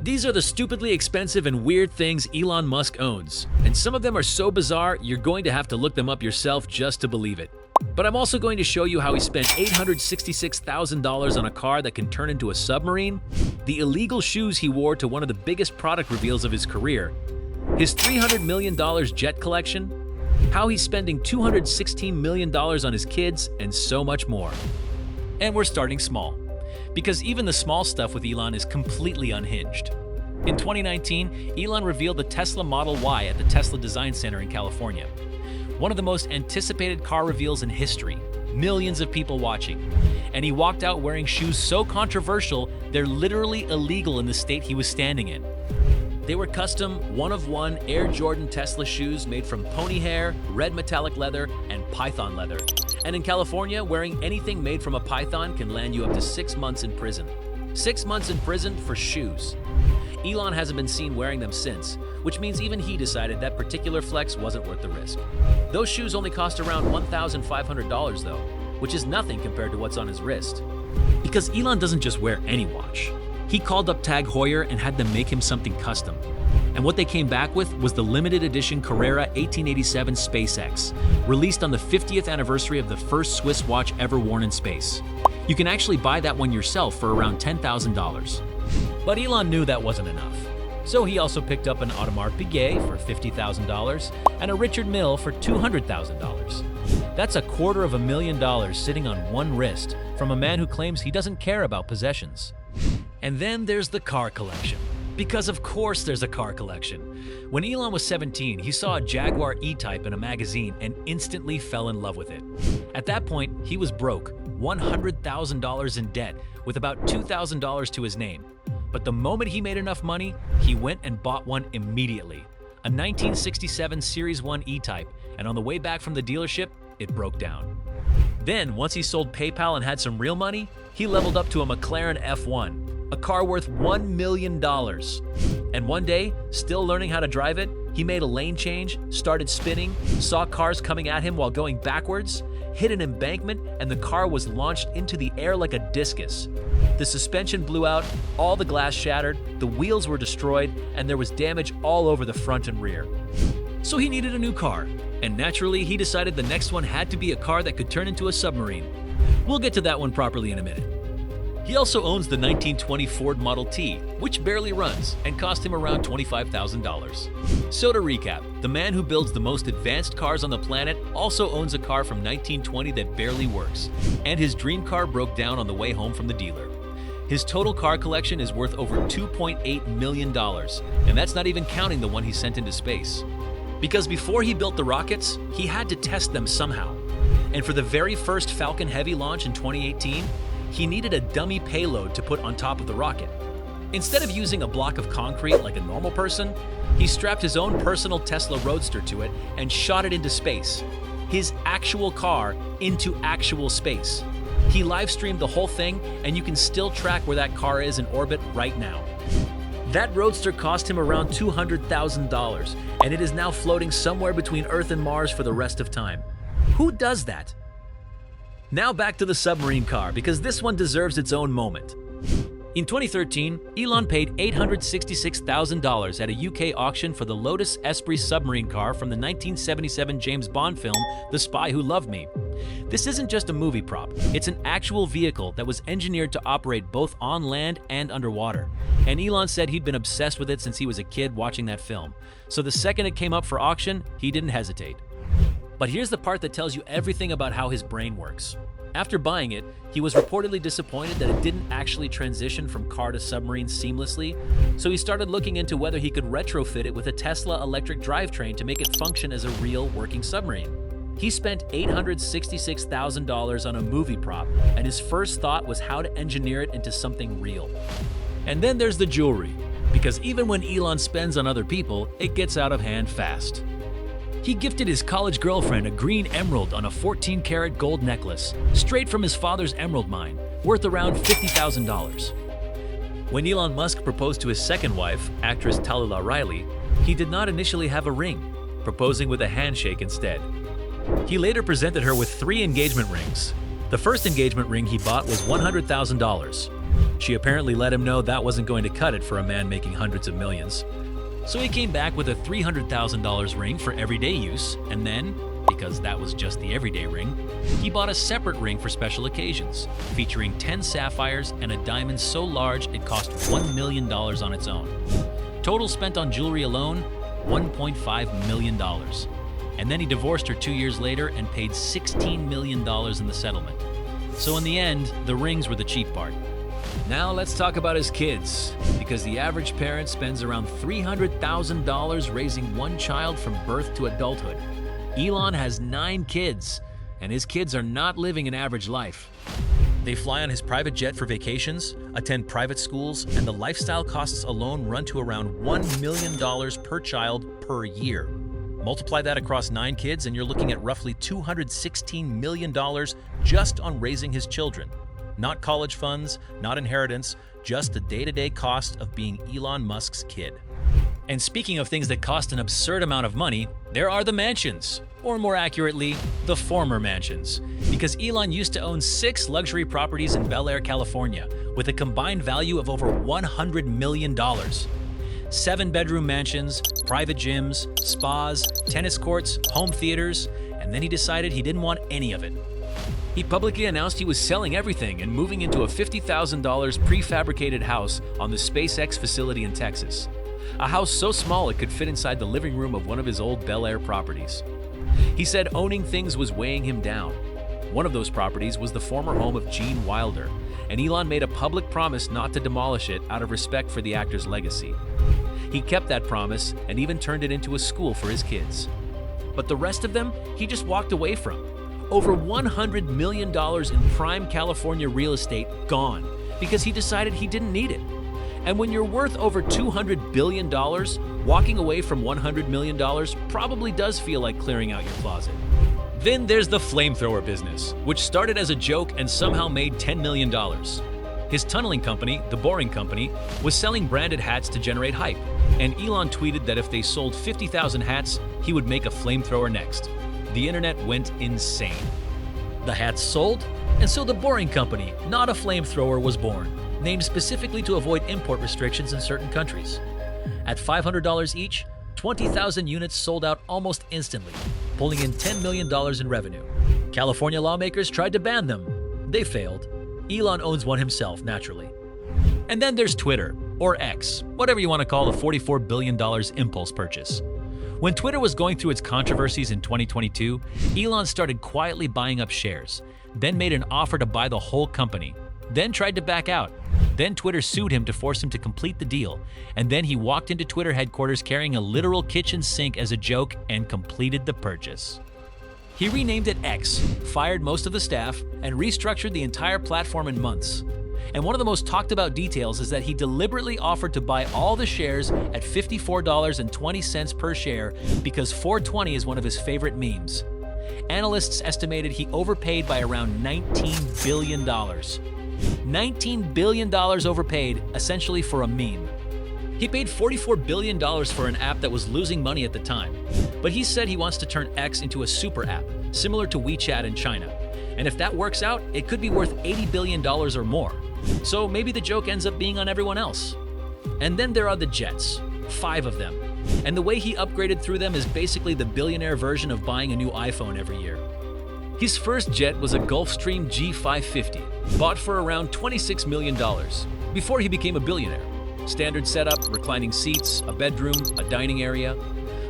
These are the stupidly expensive and weird things Elon Musk owns, and some of them are so bizarre you're going to have to look them up yourself just to believe it. But I'm also going to show you how he spent $866,000 on a car that can turn into a submarine, the illegal shoes he wore to one of the biggest product reveals of his career, his $300 million jet collection, how he's spending $216 million on his kids, and so much more. And we're starting small, because even the small stuff with Elon is completely unhinged. In 2019, Elon revealed the Tesla Model Y at the Tesla Design Center in California. One of the most anticipated car reveals in history, millions of people watching. And he walked out wearing shoes so controversial, they're literally illegal in the state he was standing in. They were custom, one-of-one Air Jordan Tesla shoes made from pony hair, red metallic leather, and python leather. And in California, wearing anything made from a python can land you up to 6 months in prison. 6 months in prison for shoes. Elon hasn't been seen wearing them since, which means even he decided that particular flex wasn't worth the risk. Those shoes only cost around $1,500 though, which is nothing compared to what's on his wrist. Because Elon doesn't just wear any watch. He called up Tag Heuer and had them make him something custom. And what they came back with was the limited edition Carrera 1887 SpaceX, released on the 50th anniversary of the first Swiss watch ever worn in space. You can actually buy that one yourself for around $10,000. But Elon knew that wasn't enough. So he also picked up an Audemars Piguet for $50,000 and a Richard Mille for $200,000. That's $250,000 sitting on one wrist from a man who claims he doesn't care about possessions. And then there's the car collection. Because of course there's a car collection. When Elon was 17, he saw a Jaguar E-Type in a magazine and instantly fell in love with it. At that point, he was broke, $100,000 in debt, with about $2,000 to his name. But the moment he made enough money, he went and bought one immediately. A 1967 Series 1 E-Type, and on the way back from the dealership, it broke down. Then, once he sold PayPal and had some real money, he leveled up to a McLaren F1, a car worth $1 million. And one day, still learning how to drive it, he made a lane change, started spinning, saw cars coming at him while going backwards, hit an embankment, and the car was launched into the air like a discus. The suspension blew out, all the glass shattered, the wheels were destroyed, and there was damage all over the front and rear. So he needed a new car, and naturally he decided the next one had to be a car that could turn into a submarine. We'll get to that one properly in a minute. He also owns the 1920 Ford Model T, which barely runs and cost him around $25,000. So to recap, the man who builds the most advanced cars on the planet also owns a car from 1920 that barely works, and his dream car broke down on the way home from the dealer. His total car collection is worth over $2.8 million, and that's not even counting the one he sent into space. Because before he built the rockets, he had to test them somehow. And for the very first Falcon Heavy launch in 2018, he needed a dummy payload to put on top of the rocket. Instead of using a block of concrete like a normal person, he strapped his own personal Tesla Roadster to it and shot it into space. His actual car into actual space. He live-streamed the whole thing, and you can still track where that car is in orbit right now. That Roadster cost him around $200,000, and it is now floating somewhere between Earth and Mars for the rest of time. Who does that? Now back to the submarine car, because this one deserves its own moment. In 2013, Elon paid $866,000 at a UK auction for the Lotus Esprit submarine car from the 1977 James Bond film, The Spy Who Loved Me. This isn't just a movie prop, it's an actual vehicle that was engineered to operate both on land and underwater. And Elon said he'd been obsessed with it since he was a kid watching that film. So the second it came up for auction, he didn't hesitate. But here's the part that tells you everything about how his brain works. After buying it, he was reportedly disappointed that it didn't actually transition from car to submarine seamlessly, so he started looking into whether he could retrofit it with a Tesla electric drivetrain to make it function as a real working submarine. He spent $866,000 on a movie prop, and his first thought was how to engineer it into something real. And then there's the jewelry, because even when Elon spends on other people, it gets out of hand fast. He gifted his college girlfriend a green emerald on a 14-karat gold necklace, straight from his father's emerald mine, worth around $50,000. When Elon Musk proposed to his second wife, actress Talia Riley, he did not initially have a ring, proposing with a handshake instead. He later presented her with 3 engagement rings. The first engagement ring he bought was $100,000, She apparently let him know that wasn't going to cut it for a man making hundreds of millions. So he came back with a $300,000 ring for everyday use, and then, because that was just the everyday ring, he bought a separate ring for special occasions, featuring 10 sapphires and a diamond so large it cost $1 million on its own. Total spent on jewelry alone, $1.5 million. And then he divorced her 2 years later and paid $16 million in the settlement. So in the end, the rings were the cheap part. Now let's talk about his kids, because the average parent spends around $300,000 raising one child from birth to adulthood. Elon has 9 kids, and his kids are not living an average life. They fly on his private jet for vacations, attend private schools, and the lifestyle costs alone run to around $1 million per child per year. Multiply that across 9 kids, and you're looking at roughly $216 million just on raising his children. Not college funds, not inheritance, just the day-to-day cost of being Elon Musk's kid. And speaking of things that cost an absurd amount of money, there are the mansions, or more accurately, the former mansions, because Elon used to own 6 luxury properties in Bel Air, California, with a combined value of over $100 million. 7-bedroom mansions, private gyms, spas, tennis courts, home theaters, and then he decided he didn't want any of it. He publicly announced he was selling everything and moving into a $50,000 prefabricated house on the SpaceX facility in Texas. A house so small it could fit inside the living room of one of his old Bel Air properties. He said owning things was weighing him down. One of those properties was the former home of Gene Wilder, and Elon made a public promise not to demolish it out of respect for the actor's legacy. He kept that promise and even turned it into a school for his kids. But the rest of them, he just walked away from. Over $100 million in prime California real estate gone because he decided he didn't need it. And when you're worth over $200 billion, walking away from $100 million probably does feel like clearing out your closet. Then there's the flamethrower business, which started as a joke and somehow made $10 million. His tunneling company, The Boring Company, was selling branded hats to generate hype, and Elon tweeted that if they sold 50,000 hats, he would make a flamethrower next. The internet went insane. The hats sold, and so The Boring Company, not a flamethrower, was born, named specifically to avoid import restrictions in certain countries. At $500 each, 20,000 units sold out almost instantly, pulling in $10 million in revenue. California lawmakers tried to ban them. They failed. Elon owns one himself, naturally. And then there's Twitter, or X, whatever you want to call the $44 billion impulse purchase. When Twitter was going through its controversies in 2022, Elon started quietly buying up shares, then made an offer to buy the whole company, then tried to back out. Then Twitter sued him to force him to complete the deal, and then he walked into Twitter headquarters carrying a literal kitchen sink as a joke and completed the purchase. He renamed it X, fired most of the staff, and restructured the entire platform in months. And one of the most talked about details is that he deliberately offered to buy all the shares at $54.20 per share because 420 is one of his favorite memes. Analysts estimated he overpaid by around $19 billion. $19 billion overpaid, essentially for a meme. He paid $44 billion for an app that was losing money at the time, but he said he wants to turn X into a super app, similar to WeChat in China. And if that works out, it could be worth $80 billion or more. So maybe the joke ends up being on everyone else. And then there are the jets, 5 of them. And the way he upgraded through them is basically the billionaire version of buying a new iPhone every year. His first jet was a Gulfstream G550, bought for around $26 million, before he became a billionaire. Standard setup, reclining seats, a bedroom, a dining area.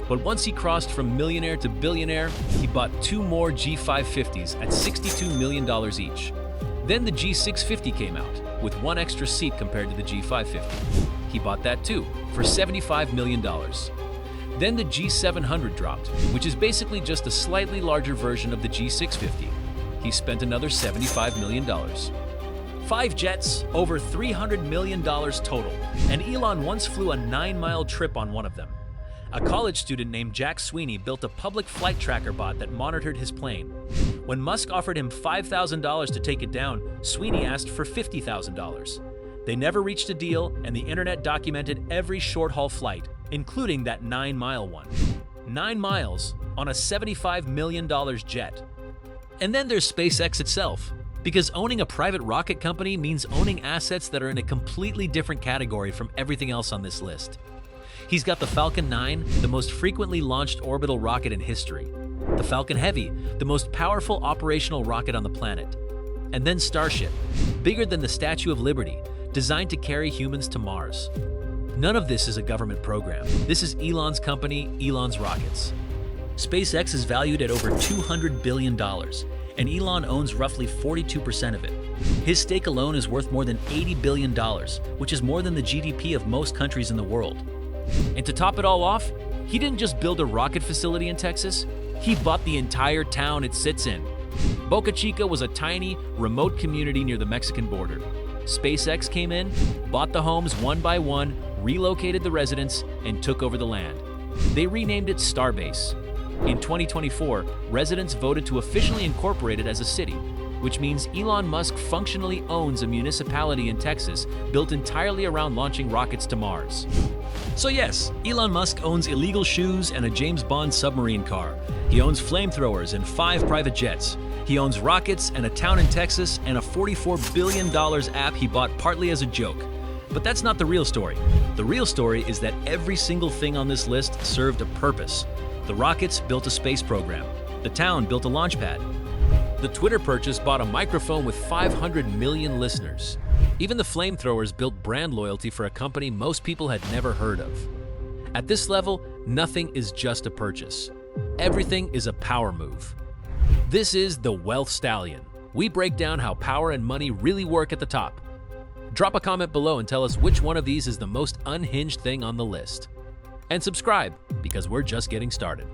But once he crossed from millionaire to billionaire, he bought 2 more G550s at $62 million each. Then the G650 came out, with 1 extra seat compared to the G550. He bought that too, for $75 million. Then the G700 dropped, which is basically just a slightly larger version of the G650. He spent another $75 million. 5 jets, over $300 million total, and Elon once flew a 9-mile trip on one of them. A college student named Jack Sweeney built a public flight tracker bot that monitored his plane. When Musk offered him $5,000 to take it down, Sweeney asked for $50,000. They never reached a deal, and the internet documented every short-haul flight, including that 9-mile one. 9 miles on a $75 million jet. And then there's SpaceX itself. Because owning a private rocket company means owning assets that are in a completely different category from everything else on this list. He's got the Falcon 9, the most frequently launched orbital rocket in history, the Falcon Heavy, the most powerful operational rocket on the planet, and then Starship, bigger than the Statue of Liberty, designed to carry humans to Mars. None of this is a government program. This is Elon's company, Elon's Rockets. SpaceX is valued at over $200 billion, and Elon owns roughly 42% of it. His stake alone is worth more than $80 billion, which is more than the GDP of most countries in the world. And to top it all off, he didn't just build a rocket facility in Texas, he bought the entire town it sits in. Boca Chica was a tiny, remote community near the Mexican border. SpaceX came in, bought the homes one by one, relocated the residents, and took over the land. They renamed it Starbase. In 2024, residents voted to officially incorporate it as a city, which means Elon Musk functionally owns a municipality in Texas built entirely around launching rockets to Mars. So yes, Elon Musk owns illegal shoes and a James Bond submarine car. He owns flamethrowers and 5 private jets. He owns rockets and a town in Texas and a $44 billion app he bought partly as a joke. But that's not the real story. The real story is that every single thing on this list served a purpose. The rockets built a space program. The town built a launch pad. The Twitter purchase bought a microphone with 500 million listeners. Even the flamethrowers built brand loyalty for a company most people had never heard of. At this level, nothing is just a purchase. Everything is a power move. This is the Wealth Stallion. We break down how power and money really work at the top. Drop a comment below and tell us which one of these is the most unhinged thing on the list. And subscribe, because we're just getting started.